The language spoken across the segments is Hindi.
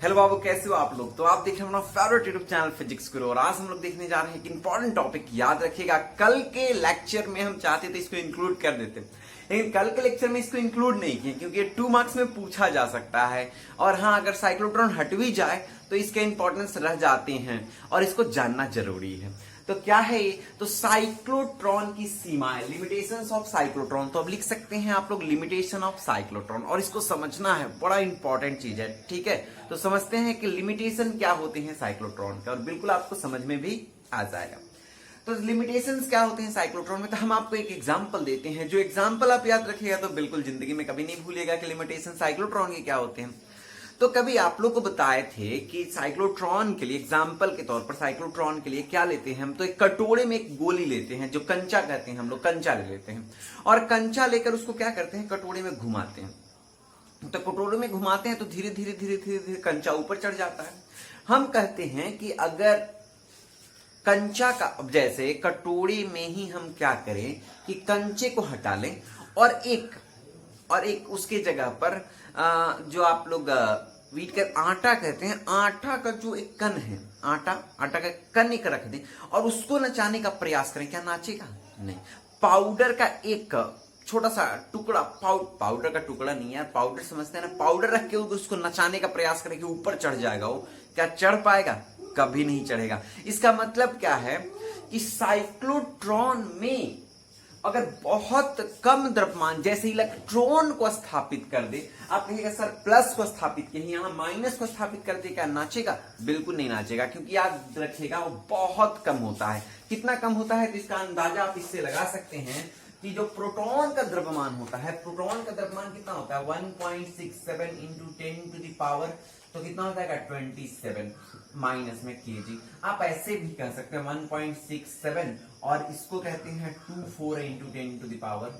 हेलो बाबू, कैसे हो आप लोग। तो आप देख रहे हैं अपना फेवरेट यूट्यूब चैनल फिजिक्स गुरु और आज हम लोग देखने जा रहे हैं एक इंपॉर्टेंट टॉपिक। याद रखिएगा, कल के लेक्चर में हम चाहते थे इसको इंक्लूड कर देते, लेकिन कल के लेक्चर में इसको इंक्लूड नहीं किए क्योंकि 2 मार्क्स में पूछा जा सकता है। और हाँ, अगर साइक्लोट्रॉन हट भी जाए तो इसके इंपॉर्टेंस रह जाते हैं और इसको जानना जरूरी है। तो क्या है ये? तो साइक्लोट्रॉन की सीमाएं, लिमिटेशंस ऑफ साइक्लोट्रॉन। तो अब लिख सकते हैं आप लोग लिमिटेशन ऑफ साइक्लोट्रॉन, और इसको समझना है, बड़ा इंपॉर्टेंट चीज है। ठीक है, तो समझते हैं कि लिमिटेशन क्या होते हैं साइक्लोट्रॉन का, और बिल्कुल आपको समझ में भी आ जाएगा। तो लिमिटेशंस क्या होते हैं साइक्लोट्रॉन में, तो हम आपको एक एग्जांपल देते हैं। जो एग्जांपल आप याद रखिएगा तो बिल्कुल जिंदगी में कभी नहीं भूलिएगा कि लिमिटेशन साइक्लोट्रॉन के क्या होते हैं। तो कभी आप लोग को बताए थे कि साइक्लोट्रॉन के लिए, एग्जाम्पल के तौर पर साइक्लोट्रॉन के लिए क्या लेते हैं हम, तो एक कटोरे में एक गोली लेते हैं जो कंचा कहते हैं, हम लोग कंचा ले लेते हैं और कंचा लेकर उसको क्या करते हैं, कटोरे में घुमाते हैं। तो कटोरे में घुमाते हैं तो धीरे धीरे धीरे धीरे धीरे कंचा ऊपर चढ़ जाता है। हम कहते हैं कि अगर कंचा का, जैसे कटोरे में ही हम क्या करें कि कंचे को हटा लें और एक उसके जगह पर जो आप लोग वीट का आटा कहते हैं, आटा का जो एक कण है, आटा का कण एक रख दें और उसको नचाने का प्रयास करें। क्या नाचेगा? नहीं। पाउडर का एक छोटा सा टुकड़ा, पाउडर का टुकड़ा नहीं यार, पाउडर समझते हैं ना, पाउडर रख के उसको नचाने का प्रयास करें कि ऊपर चढ़ जाएगा वो, क्या चढ़ पाएगा? कभी नहीं चढ़ेगा। इसका मतलब क्या है कि साइक्लोट्रॉन में अगर बहुत कम द्रव्यमान, जैसे इलेक्ट्रॉन को स्थापित कर दे, आप कहिएगा सर प्लस को स्थापित किए, यहां माइनस को स्थापित कर दे, क्या नाचेगा? बिल्कुल नहीं नाचेगा, क्योंकि याद रखिएगा वो बहुत कम होता है। कितना कम होता है? तो इसका अंदाजा आप इससे लगा सकते हैं कि जो प्रोटॉन का द्रव्यमान होता है, प्रोटॉन का द्रव्यमान कितना होता है? 1.67 इंटू 10 टू द पावर, तो कितना होता है? 27 माइनस में केजी। आप ऐसे भी कह सकते हैं 1.67 और इसको कहते हैं 24 इंटू 10 टू द पावर,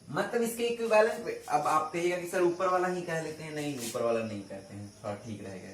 मतलब इसके इक्विवेलेंट। अब आप कहिएगा कि सर ऊपर वाला ही कह लेते हैं, नहीं ऊपर वाला नहीं कहते हैं, थोड़ा ठीक रहेगा।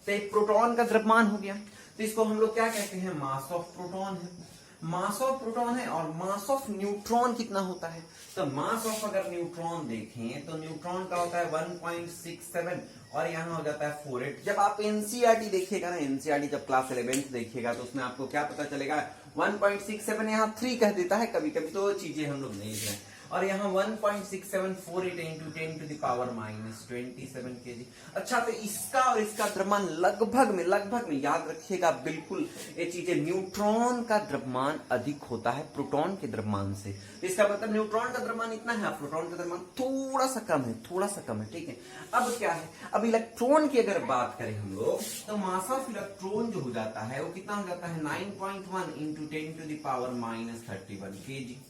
तो एक प्रोटॉन का द्रव्यमान हो गया, तो इसको हम लोग क्या कहते हैं? मास ऑफ प्रोटॉन है। मास ऑफ प्रोटॉन है। और मास ऑफ न्यूट्रॉन कितना होता है? तो मास ऑफ अगर न्यूट्रॉन देखें तो न्यूट्रॉन का होता है 1.67 और यहां हो जाता है 48। जब आप एनसीईआरटी देखिएगा ना, एनसीईआरटी जब क्लास 11th देखिएगा तो उसमें आपको क्या पता चलेगा, 1.67 यहां 3 कह देता है कभी कभी, तो चीजें हम लोग नहीं लिख रहे हैं। और यहाँ 1.6748 into 10 to the power minus 27 KG. अच्छा, तो इसका और इसका द्रव्यमान लगभग में याद रखिएगा, बिल्कुल ये चीजें, न्यूट्रॉन का द्रव्यमान अधिक होता है प्रोटॉन के द्रव्यमान से। इसका मतलब न्यूट्रॉन का द्रव्यमान इतना है, प्रोटॉन का द्रव्यमान थोड़ा सा कम है। ठीक है, अब क्या है, अब इलेक्ट्रॉन की अगर बात करें हम लोग, तो मास ऑफ इलेक्ट्रॉन जो हो जाता है वो कितना हो जाता है? 9.1 into 10 to the power minus 31 KG.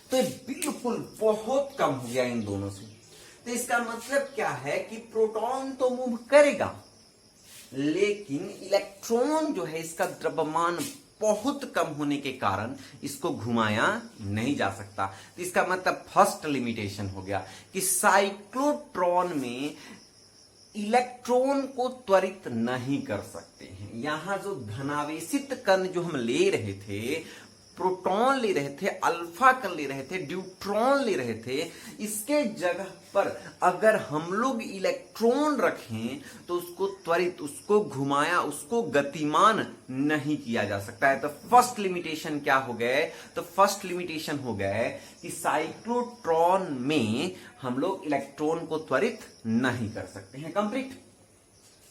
तो बिल्कुल बहुत कम हो गया इन दोनों से। तो इसका मतलब क्या है कि प्रोटॉन तो मूव करेगा, लेकिन इलेक्ट्रॉन जो है इसका द्रव्यमान बहुत कम होने के कारण इसको घुमाया नहीं जा सकता। तो इसका मतलब फर्स्ट लिमिटेशन हो गया कि साइक्लोट्रॉन में इलेक्ट्रॉन को त्वरित नहीं कर सकते हैं। यहां जो धनावेशित कण जो हम ले रहे थे, प्रोटॉन ले रहे थे, अल्फा कण ले रहे थे, ड्यूट्रॉन ले रहे थे, इसके जगह पर अगर हम लोग इलेक्ट्रॉन रखें तो उसको त्वरित, उसको घुमाया, उसको गतिमान नहीं किया जा सकता है। तो फर्स्ट लिमिटेशन क्या हो गए? तो फर्स्ट लिमिटेशन हो गए कि साइक्लोट्रॉन में हम लोग इलेक्ट्रॉन को त्वरित नहीं कर सकते हैं। कंप्लीट।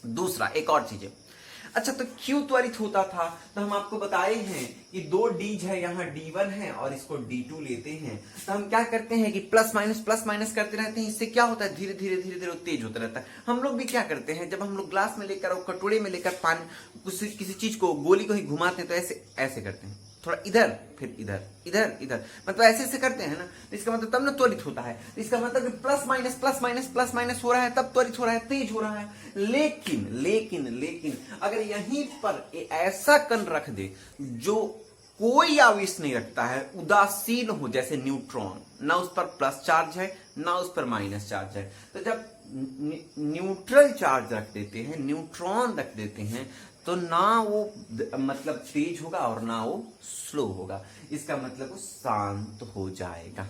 दूसरा एक और चीज है। अच्छा, तो क्यों त्वरित होता था? तो हम आपको बताए हैं कि 2 डीज है, यहाँ D1 है और इसको D2 लेते हैं। तो हम क्या करते हैं कि प्लस माइनस करते रहते हैं। इससे क्या होता है? धीरे धीरे तेज होता रहता है। हम लोग भी क्या करते हैं, जब हम लोग ग्लास में लेकर और कटोरे में लेकर पानी, किसी चीज को, गोली को ही घुमाते हैं, तो ऐसे करते हैं, थोड़ा इधर फिर इधर, मतलब ऐसे करते हैं ना। तो इसका मतलब तब ना त्वरित होता है। तो इसका मतलब कि प्लस माइनस हो रहा है, तब त्वरित हो रहा है, तेज हो रहा है। लेकिन अगर यहीं पर ऐसा कण रख दे जो कोई आवेश नहीं रखता है, उदासीन हो, जैसे न्यूट्रॉन, ना उस पर प्लस चार्ज है ना उस पर माइनस चार्ज है, तो जब न्यूट्रल चार्ज रख देते हैं, न्यूट्रॉन रख देते हैं, तो ना वो मतलब तेज होगा और ना वो स्लो होगा। इसका मतलब वो शांत हो जाएगा,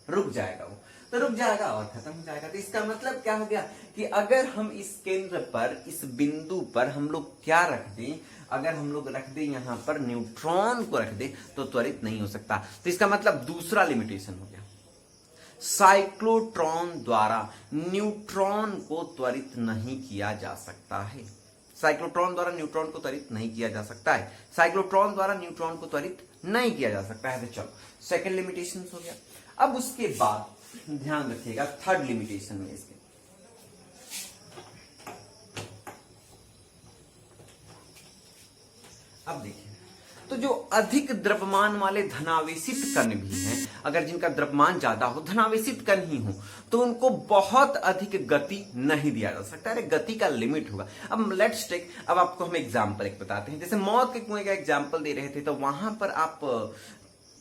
रुक जाएगा वो। तो रुक जाएगा और खत्म हो जाएगा। तो इसका मतलब क्या हो गया कि अगर हम इस केंद्र पर, इस बिंदु पर हम लोग क्या रख दें, अगर हम लोग रख दें यहां पर न्यूट्रॉन को रख दें तो त्वरित नहीं हो सकता। तो इसका मतलब दूसरा लिमिटेशन हो गया, साइक्लोट्रॉन द्वारा न्यूट्रॉन को त्वरित नहीं किया जा सकता है। साइक्लोट्रॉन द्वारा न्यूट्रॉन को त्वरित नहीं किया जा सकता है, साइक्लोट्रॉन द्वारा न्यूट्रॉन को त्वरित नहीं किया जा सकता है। तो चलो सेकंड लिमिटेशन हो गया। अब उसके बाद ध्यान रखिएगा थर्ड लिमिटेशन में इसके, अब देखिए तो जो अधिक द्रव्यमान वाले धनावेशित कण भी हैं, अगर जिनका द्रव्यमान ज्यादा हो, धनावेशित कण ही हो, तो उनको बहुत अधिक गति नहीं दिया जा सकता। अरे गति का लिमिट होगा। अब लेट्स टेक, अब आपको हम एग्जांपल एक बताते हैं। जैसे मौत के कुएं का एग्जांपल दे रहे थे, तो वहां पर आप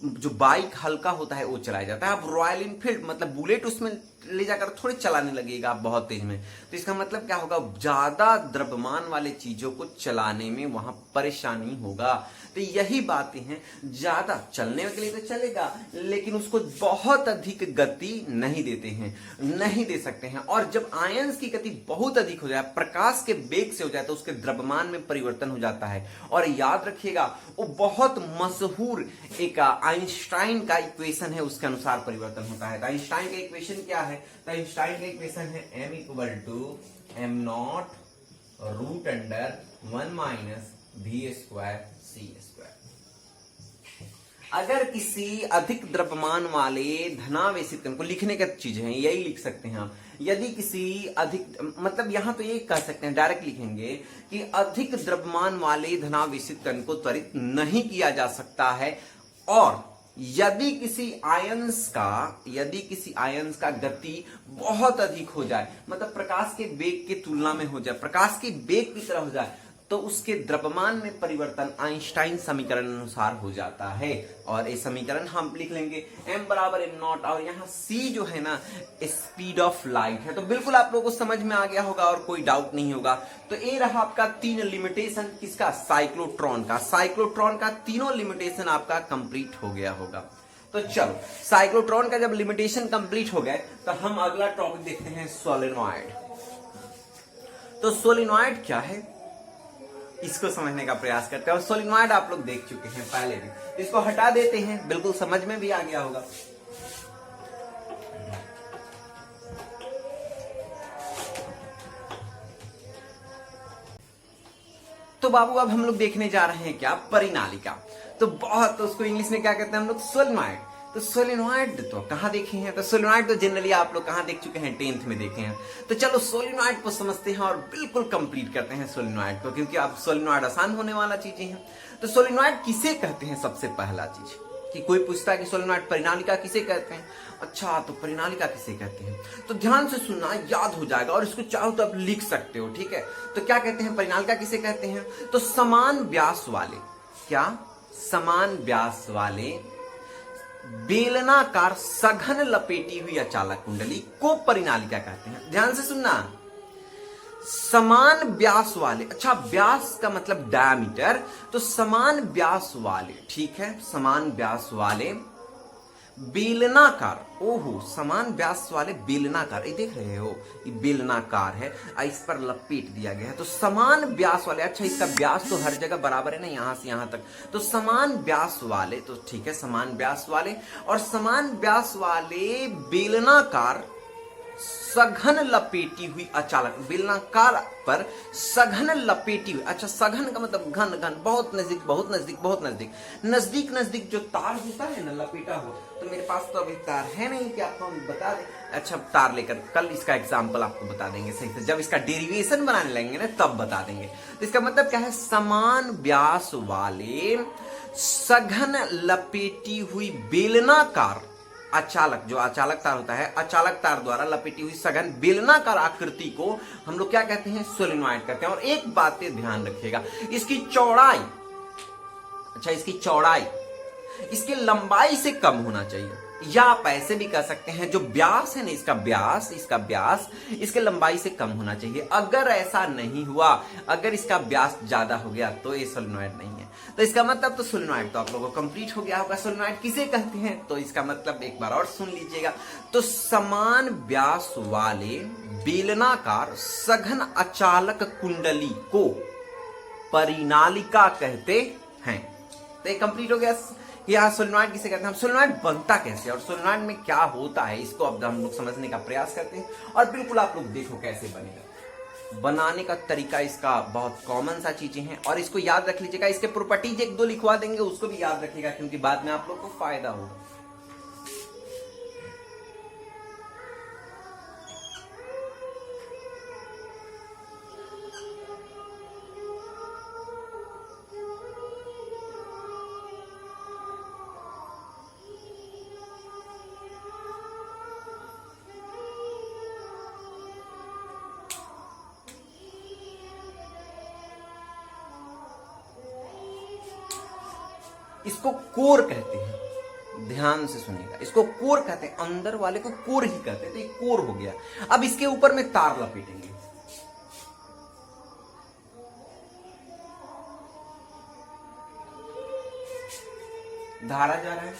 जो बाइक हल्का होता है वो चलाया जाता है। आप रॉयल इनफील्ड मतलब बुलेट उसमें ले जाकर थोड़े चलाने लगेगा आप बहुत तेज में, तो इसका मतलब क्या होगा, ज्यादा द्रव्यमान वाले चीजों को चलाने में वहां परेशानी होगा। तो यही बातें हैं, ज्यादा चलने के लिए तो चलेगा लेकिन उसको बहुत अधिक गति नहीं देते हैं, नहीं दे सकते हैं। और जब आयंस की गति बहुत अधिक हो जाए, प्रकाश के वेग से हो जाए, तो उसके द्रव्यमान में परिवर्तन हो जाता है। और याद रखिएगा वो बहुत मशहूर एक आइंस्टाइन का इक्वेशन है, उसके अनुसार परिवर्तन होता है। तो आइंस्टाइन का इक्वेशन क्या है, तो आइंस्टाइन का इक्वेशन है m equal to m not root under 1 minus v square c square. अगर किसी अधिक द्रव्यमान वाले धनावेशित कण को, लिखने का चीज है यही लिख सकते हैं आप, यदि किसी अधिक, मतलब यहां तो ये कह सकते हैं डायरेक्ट लिखेंगे कि अधिक द्रव्यमान वाले धनावेशित कण को त्वरित नहीं किया जा सकता है। और यदि किसी आयंस का गति बहुत अधिक हो जाए, मतलब प्रकाश के वेग की तुलना में हो जाए, प्रकाश के वेग की तरह हो जाए, तो उसके द्रव्यमान में परिवर्तन आइंस्टाइन समीकरण अनुसार हो जाता है। और ये समीकरण हम लिख लेंगे m बराबर m नॉट, और यहाँ c जो है ना स्पीड ऑफ लाइट है। तो बिल्कुल आप लोगों को समझ में आ गया होगा और कोई डाउट नहीं होगा। तो ये रहा आपका 3 लिमिटेशन किसका, साइक्लोट्रॉन का। साइक्लोट्रॉन का तीनों लिमिटेशन आपका कंप्लीट हो गया होगा। तो चलो साइक्लोट्रॉन का जब लिमिटेशन कंप्लीट हो गए, तो हम अगला टॉपिक देखते हैं सोलेनॉइड। तो सोलेनॉइड क्या है इसको समझने का प्रयास करते हैं। और सोलेनॉइड आप लोग देख चुके हैं पहले भी, इसको हटा देते हैं, बिल्कुल समझ में भी आ गया होगा। तो बाबू अब हम लोग देखने जा रहे हैं क्या, परिनालिका। तो बहुत, तो उसको इंग्लिश में क्या कहते हैं हम लोग, सोलेनॉइड। तो सोलेनॉइड तो कहां देखे हैं, तो सोलेनॉइड तो जनरली आप लोग कहां देख चुके हैं, 10th में देखे हैं। तो चलो सोलेनॉइड को समझते हैं और बिल्कुल कंप्लीट करते हैं सोलेनॉइड को, क्योंकि अब सोलेनॉइड आसान होने वाला चीजें हैं। तो सोलेनॉइड किसे कहते हैं, सबसे पहला चीज कि कोई पूछता है कि सोलेनॉइड परिनालिका किसे कहते हैं। अच्छा, तो परिनालिका किसे कहते हैं, तो ध्यान से सुनना, याद हो जाएगा, और इसको चाहो तो आप लिख सकते हो, ठीक है। तो क्या कहते हैं, परिनालिका किसे कहते हैं, तो समान व्यास वाले, क्या, समान व्यास वाले बेलनाकार सघन लपेटी हुई अचालक कुंडली को परिनालिका कहते हैं। ध्यान से सुनना, समान व्यास वाले, अच्छा व्यास का मतलब डायमीटर, तो समान व्यास वाले, ठीक है, समान व्यास वाले बेलनाकार, ओहो, समान व्यास वाले बेलनाकार, ये देख रहे हो ये बेलनाकार है, इस पर लपेट दिया गया है। तो समान व्यास वाले, अच्छा इसका व्यास तो हर जगह बराबर है ना, यहां से यहां तक, तो समान व्यास वाले, तो ठीक है, समान व्यास वाले, और समान व्यास वाले बेलनाकार सघन लपेटी हुई अचालक, बेलनाकार पर सघन लपेटी हुई, अच्छा सघन का मतलब घन घन, बहुत नजदीक बहुत नजदीक बहुत नजदीक, नजदीक नजदीक जो तार होता है ना लपेटा हो। तो मेरे पास तो अभी तार है नहीं कि आपको हम बता दें, अच्छा तार लेकर कल इसका एग्जाम्पल आपको बता देंगे सही से, जब इसका डेरिवेशन बनाने लगेंगे ना तब बता देंगे। तो इसका मतलब क्या है, समान व्यास वाले सघन लपेटी हुई बेलनाकार अचालक, जो अचालक तार होता है, अचालक तार द्वारा लपेटी हुई सघन बेलनाकार आकृति को हम लोग क्या कहते हैं, सोलेनॉइड कहते हैं। और एक बात ध्यान रखिएगा, इसकी चौड़ाई, अच्छा इसकी चौड़ाई इसकी लंबाई से कम होना चाहिए। या आप ऐसे भी कह सकते हैं जो व्यास है ना, इसका व्यास इसके लंबाई से कम होना चाहिए। अगर ऐसा नहीं हुआ, अगर इसका व्यास ज्यादा हो गया तो ये सोलेनॉइड नहीं है। तो इसका मतलब तो सोलेनॉइड तो आप लोगों को कंप्लीट हो गया होगा। सोलेनॉइड किसे कहते हैं, तो इसका मतलब एक बार और सुन लीजिएगा। तो समान व्यास वाले बेलनाकार सघन अचालक कुंडली को परिनालिका कहते हैं। तो ये कंप्लीट हो गया। यहाँ सोलेनॉइड किसे कहते हैं, हम सोलेनॉइड बनता कैसे और सोलेनॉइड में क्या होता है, इसको अब हम लोग समझने का प्रयास करते हैं। और बिल्कुल आप लोग देखो कैसे बनेगा। बनाने का तरीका इसका बहुत कॉमन सा चीजें हैं और इसको याद रख लीजिएगा। इसके प्रॉपर्टीज एक दो लिखवा देंगे, उसको भी याद रखिएगा क्योंकि बाद में आप लोग को फायदा होगा। इसको कोर कहते हैं, ध्यान से सुनिएगा। इसको कोर कहते हैं, अंदर वाले को कोर ही कहते हैं। तो ये कोर हो गया। अब इसके ऊपर में तार लपेटेंगे। धारा जा रहा है,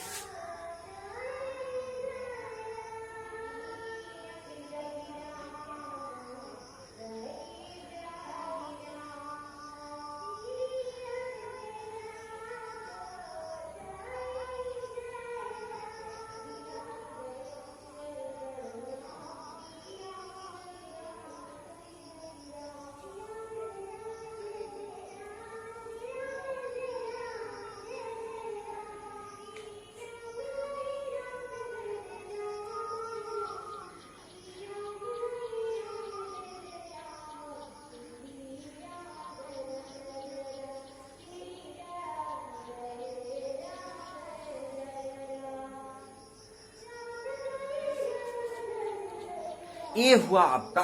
ये हुआ आपका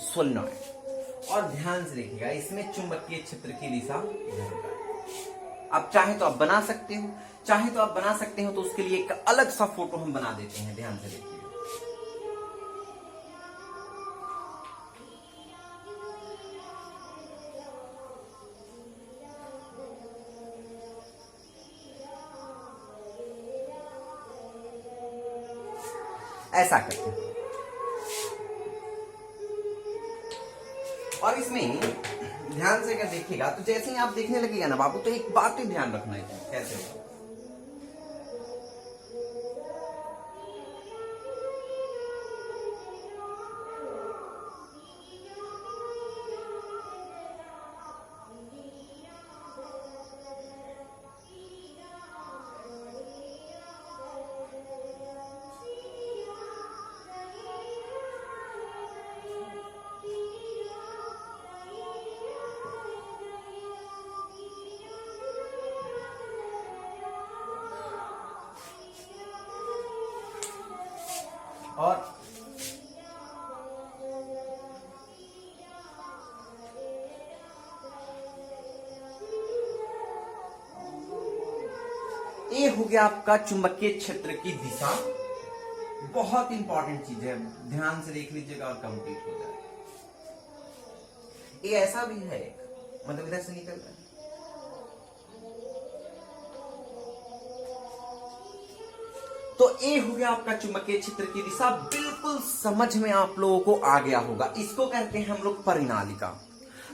सोलेनॉइड। और ध्यान से देखिएगा, इसमें चुंबकीय क्षेत्र की दिशा होता है। अब चाहे तो आप बना सकते हो, तो उसके लिए एक अलग सा फोटो हम बना देते हैं। ध्यान से देखिए, ऐसा करते हैं। और इसमें ध्यान से अगर देखिएगा तो जैसे ही आप देखने लगेगा ना बाबू, तो एक बात ही ध्यान रखना है। कैसे होगा, और ये हो गया आपका चुंबकीय क्षेत्र की दिशा। बहुत इंपॉर्टेंट चीज है, ध्यान से देख लीजिएगा और कंप्लीट हो जाएगा। ये ऐसा भी है, मतलब इधर से निकल रहा है। तो ये हो गया आपका चुंबकीय क्षेत्र की दिशा। बिल्कुल समझ में आप लोगों को आ गया होगा। इसको कहते हैं हम लोग परिनालिका।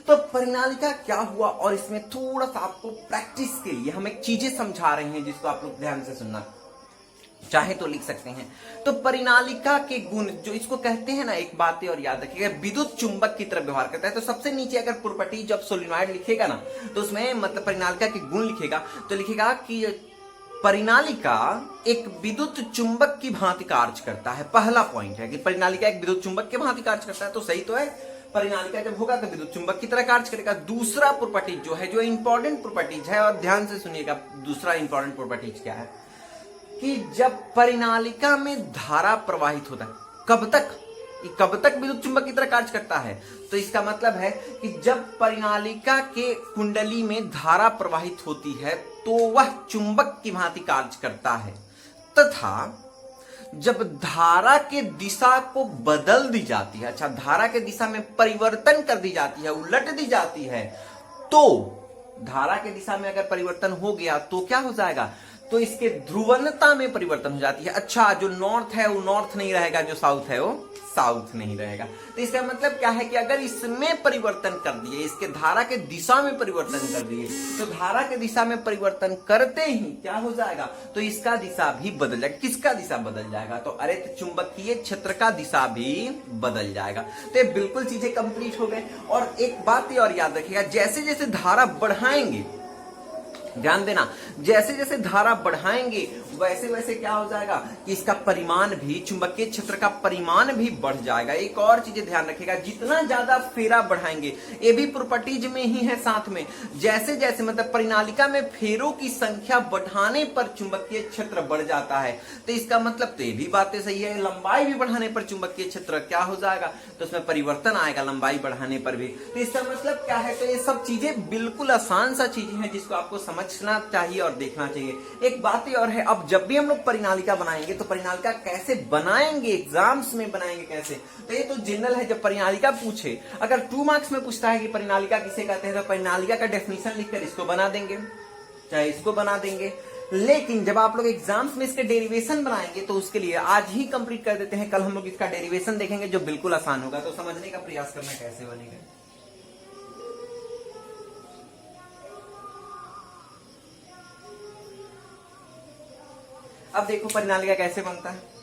तो परिनालिका क्या हुआ, और इसमें थोड़ा सा आपको प्रैक्टिस के लिए हम एक चीजें समझा रहे हैं जिसको आप लोग ध्यान से सुनना, चाहे तो लिख सकते हैं। तो परिनालिका के गुण जो इसको कहते हैं ना, एक बात और याद रखिएगा, विद्युत चुंबक की तरह व्यवहार करता है। तो सबसे नीचे अगर प्रॉपर्टी जब सोलेनॉइड लिखेगा ना, तो उसमें मतलब परिनालिका के गुण लिखेगा तो लिखेगा कि परिनालिका एक विद्युत चुंबक की भांति कार्य करता है। पहला पॉइंट है कि परिनालिका एक विद्युत चुंबक की भांति कार्य करता है। तो सही तो है, परिनालिका जब होगा तो विद्युत चुंबक की तरह कार्य करेगा। दूसरा प्रॉपर्टीज जो है, जो इंपॉर्टेंट प्रॉपर्टीज है, और ध्यान से सुनिएगा दूसरा इंपॉर्टेंट प्रॉपर्टीज क्या है, कि जब परिनालिका में धारा प्रवाहित होता है, कब तक विद्युत चुंबक की तरह कार्य करता है। तो इसका मतलब है कि जब परिनालिका के कुंडली में धारा प्रवाहित होती है तो वह चुंबक की भांति कार्य करता है, तथा जब धारा के दिशा को बदल दी जाती है, अच्छा धारा के दिशा में परिवर्तन कर दी जाती है, उलट दी जाती है, तो धारा के दिशा में अगर परिवर्तन हो गया तो क्या हो जाएगा, तो इसके ध्रुवणता में परिवर्तन हो जाती है। अच्छा जो नॉर्थ है वो नॉर्थ नहीं रहेगा, जो साउथ है वो साउथ नहीं रहेगा। तो इसका मतलब क्या है कि अगर इसमें परिवर्तन कर दिए, इसके धारा के दिशा में परिवर्तन कर दिए, तो धारा के दिशा में परिवर्तन करते ही क्या हो जाएगा, तो इसका दिशा भी बदल जाएगा। किसका दिशा बदल जाएगा, तो अरे तो चुंबकीय क्षेत्र का दिशा भी बदल जाएगा। तो ये बिल्कुल चीजें कंप्लीट हो गए। और एक बात और याद रखिएगा, जैसे जैसे धारा बढ़ाएंगे, ध्यान देना, जैसे जैसे धारा बढ़ाएंगे वैसे वैसे क्या हो जाएगा कि इसका परिमाण भी, चुंबकीय क्षेत्र का परिमाण भी बढ़ जाएगा। एक और चीजें ध्यान रखिएगा, जितना ज्यादा फेरा बढ़ाएंगे, ये भी प्रॉपर्टीज में ही है साथ में, जैसे जैसे मतलब परिनालिका में फेरों की संख्या बढ़ाने पर चुंबकीय क्षेत्र बढ़ जाता है। तो इसका मतलब तो ये भी बातें सही है, लंबाई भी बढ़ाने पर चुंबकीय क्षेत्र क्या हो जाएगा, तो उसमें परिवर्तन आएगा लंबाई बढ़ाने पर भी। तो इसका मतलब क्या है, तो ये सब चीजें बिल्कुल आसान सा चीजें हैं जिसको आपको समझना चाहिए और देखना चाहिए। एक बात और है, अब जब भी हम लोग परिनालिका बनाएंगे तो परिनालिका कैसे बनाएंगे, एग्जाम्स में बनाएंगे कैसे, तो ये तो जनरल है। जब परिनालिका पूछे, अगर 2 मार्क्स में पूछता है कि परिनालिका किसे कहते हैं, तो परिनालिका का डेफिनेशन लिखकर इसको बना देंगे, चाहे इसको बना देंगे। लेकिन जब आप लोग एग्जाम्स में इसके डेरिवेशन बनाएंगे तो उसके लिए आज ही कंप्लीट कर देते हैं, कल हम लोग इसका डेरिवेशन देखेंगे जो बिल्कुल आसान होगा। तो समझने का प्रयास करना कैसे बनेगा। अब देखो परिनालिका कैसे बनता है।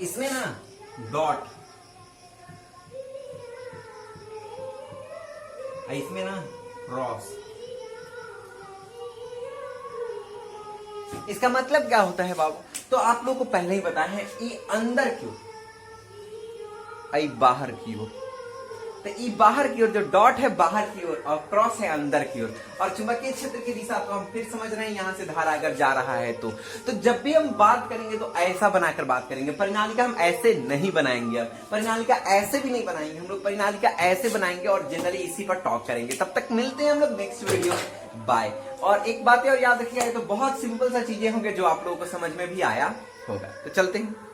इसमें ना डॉट, इसमें ना क्रॉस। इसका मतलब क्या होता है बाबू, तो आप लोग को पहले ही बताया है, ई अंदर की ओर, आई बाहर की ओर। तो ई बाहर की ओर, जो डॉट है बाहर की ओर और क्रॉस है अंदर की ओर। और चुंबकीय क्षेत्र की दिशा तो हम फिर समझ रहे हैं, यहां से धारा अगर जा रहा है तो जब भी हम बात करेंगे तो ऐसा बनाकर बात करेंगे। परिनालिका हम ऐसे नहीं बनाएंगे, अब परिनालिका ऐसे भी नहीं बनाएंगे, हम लोग परिनालिका ऐसे बनाएंगे और जनरली इसी पर टॉक करेंगे। तब तक मिलते हैं हम लोग नेक्स्ट वीडियो, बाय। और एक बात और याद रखिएगा, ये तो बहुत सिंपल सा चीजें होंगे जो आप लोगों को समझ में भी आया होगा। तो चलते हैं।